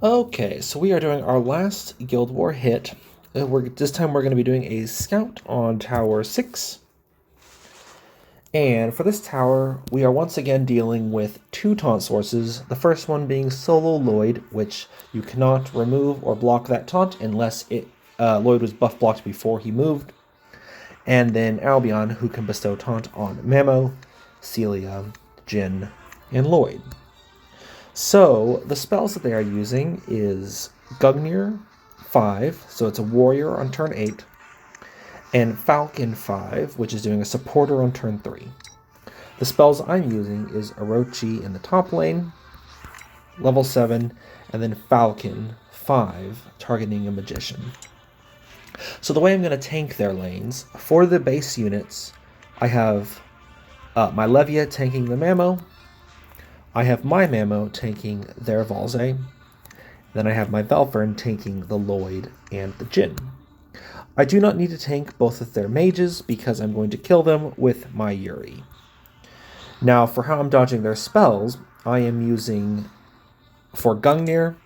Okay, so we are doing our last Guild War hit. This time we're going to be doing a scout on Tower 6. And for this tower, we are once again dealing with two taunt sources. The first one being Solo Lloyd, which you cannot remove or block that taunt unless Lloyd was buff blocked before he moved. And then Albion, who can bestow taunt on Mamo, Celia, Jin, and Lloyd. So the spells that they are using is Gungnir 5, so it's a warrior on turn 8, and Falcon 5, which is doing a supporter on turn 3. The spells I'm using is Orochi in the top lane, level 7, and then Falcon 5, targeting a magician. So the way I'm going to tank their lanes, for the base units, I have my Levia tanking the Mamo, I have my Mamo tanking their Valze. Then I have my Valfern tanking the Lloyd and the Jin. I do not need to tank both of their mages because I'm going to kill them with my Yuri. Now, for how I'm dodging their spells, I am using, for Gungnir,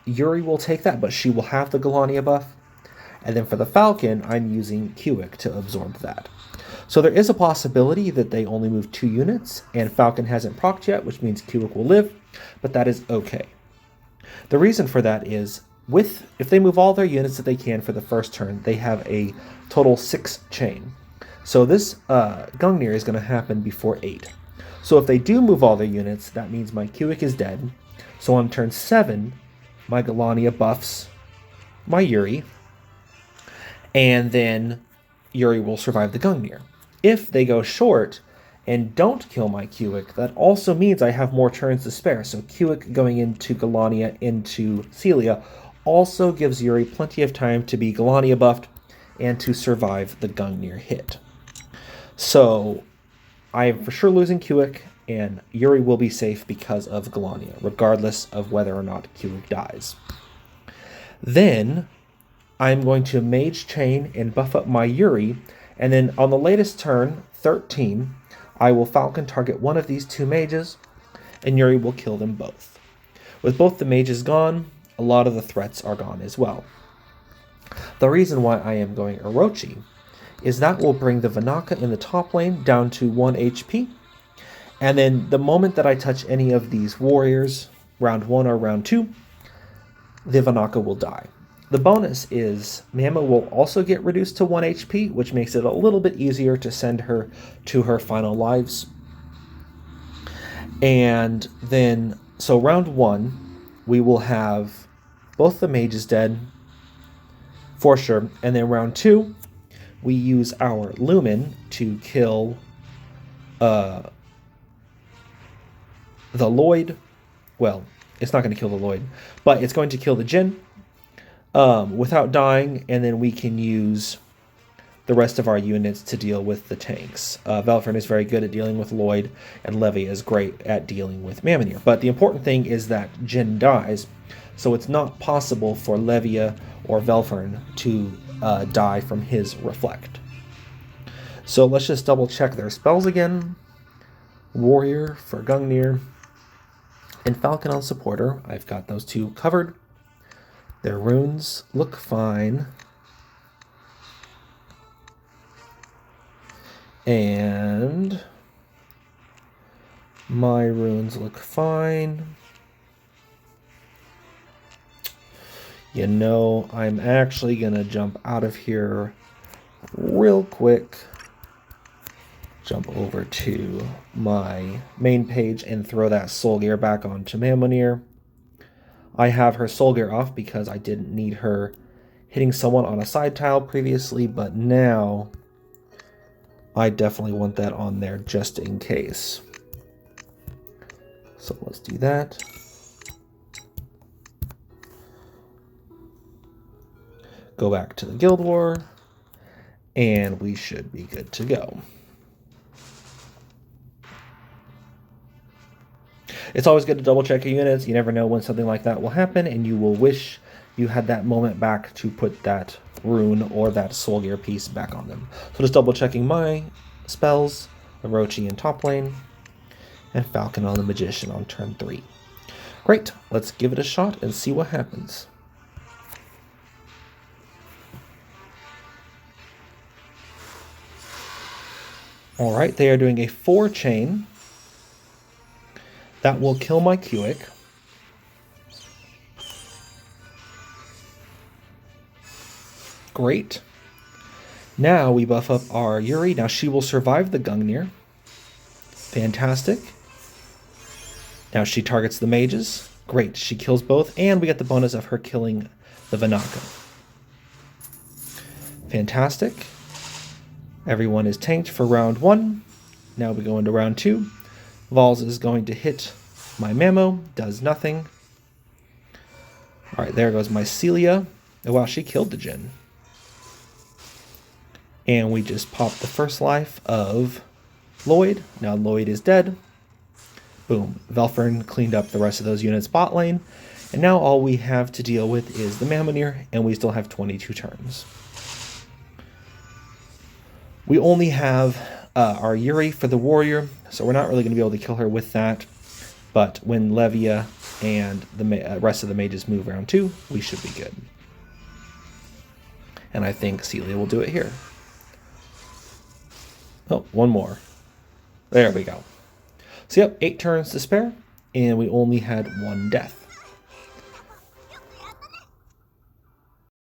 Yuri will take that, but she will have the Galania buff. And then for the Falcon, I'm using Kuik to absorb that. So there is a possibility that they only move 2 units, and Falcon hasn't procced yet, which means Kuik will live, but that is okay. The reason for that is, if they move all their units that they can for the first turn, they have a total 6 chain. So this Gungnir is going to happen before 8. So if they do move all their units, that means my Kuik is dead. So on turn 7, my Galania buffs my Yuri, and then Yuri will survive the Gungnir. If they go short and don't kill my Kuik, that also means I have more turns to spare. So Kuik going into Galania into Celia also gives Yuri plenty of time to be Galania buffed and to survive the Gungnir hit. So I am for sure losing Kuik, and Yuri will be safe because of Galania, regardless of whether or not Kuik dies. Then I'm going to Mage Chain and buff up my Yuri, and then on the latest turn, 13, I will Falcon target one of these 2 mages, and Yuri will kill them both. With both the mages gone, a lot of the threats are gone as well. The reason why I am going Orochi is that will bring the Vanaka in the top lane down to 1 HP, and then the moment that I touch any of these warriors, round 1 or round 2, the Vanaka will die. The bonus is Mama will also get reduced to 1 HP, which makes it a little bit easier to send her to her final lives. And then, so round 1, we will have both the mages dead, for sure. And then round 2, we use our Lumen to kill the Lloyd. Well, it's not going to kill the Lloyd, but it's going to kill the Jin. Without dying, and then we can use the rest of our units to deal with the tanks. Valfern is very good at dealing with Lloyd, and Levy is great at dealing with Mamonir. But the important thing is that Jin dies, so it's not possible for Levia or Valfern to die from his Reflect. So let's just double check their spells again. Warrior for Gungnir, and Falcon on Supporter. I've got those 2 covered. Their runes look fine. And my runes look fine. You know, I'm actually going to jump out of here real quick. Jump over to my main page and throw that Soul Gear back onto Mamonir. I have her Soul Gear off because I didn't need her hitting someone on a side tile previously, but now I definitely want that on there just in case. So let's do that. Go back to the Guild War, and we should be good to go. It's always good to double check your units. You never know when something like that will happen, and you will wish you had that moment back to put that rune or that Soul Gear piece back on them. So just double checking my spells, Orochi in top lane, and Falcon on the Magician on turn 3. Great, let's give it a shot and see what happens. All right, they are doing a 4 chain. That will kill my Kuik. Great. Now we buff up our Yuri. Now she will survive the Gungnir. Fantastic. Now she targets the mages. Great, she kills both, and we get the bonus of her killing the Vanaka. Fantastic. Everyone is tanked for round 1. Now we go into round 2. Vols is going to hit my Mamo, does nothing. Alright, there goes my Celia. Oh wow, she killed the Jin. And we just popped the first life of Lloyd. Now Lloyd is dead. Boom. Velfern cleaned up the rest of those units bot lane. And now all we have to deal with is the Mammonier, and we still have 22 turns. We only have our Yuri for the warrior, so we're not really going to be able to kill her with that. But when Levia and the rest of the mages move round 2, we should be good. And I think Celia will do it here. Oh, one more. There we go. So yep, 8 turns to spare, and we only had 1 death.